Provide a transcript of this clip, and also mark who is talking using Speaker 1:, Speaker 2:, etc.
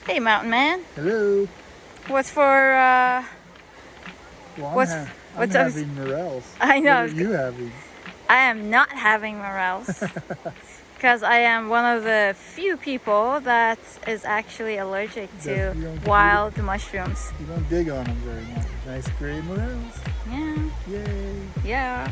Speaker 1: Hey, Mountain Man.
Speaker 2: Hello.
Speaker 1: What's for,
Speaker 2: Well,
Speaker 1: what's
Speaker 2: I'm
Speaker 1: up?
Speaker 2: having morels.
Speaker 1: I know.
Speaker 2: What are you having?
Speaker 1: I am not having morels. Because I am one of the few people that is actually allergic to wild mushrooms.
Speaker 2: You don't dig on them very much. Nice gray morels.
Speaker 1: Yeah.
Speaker 2: Yay.
Speaker 1: Yeah.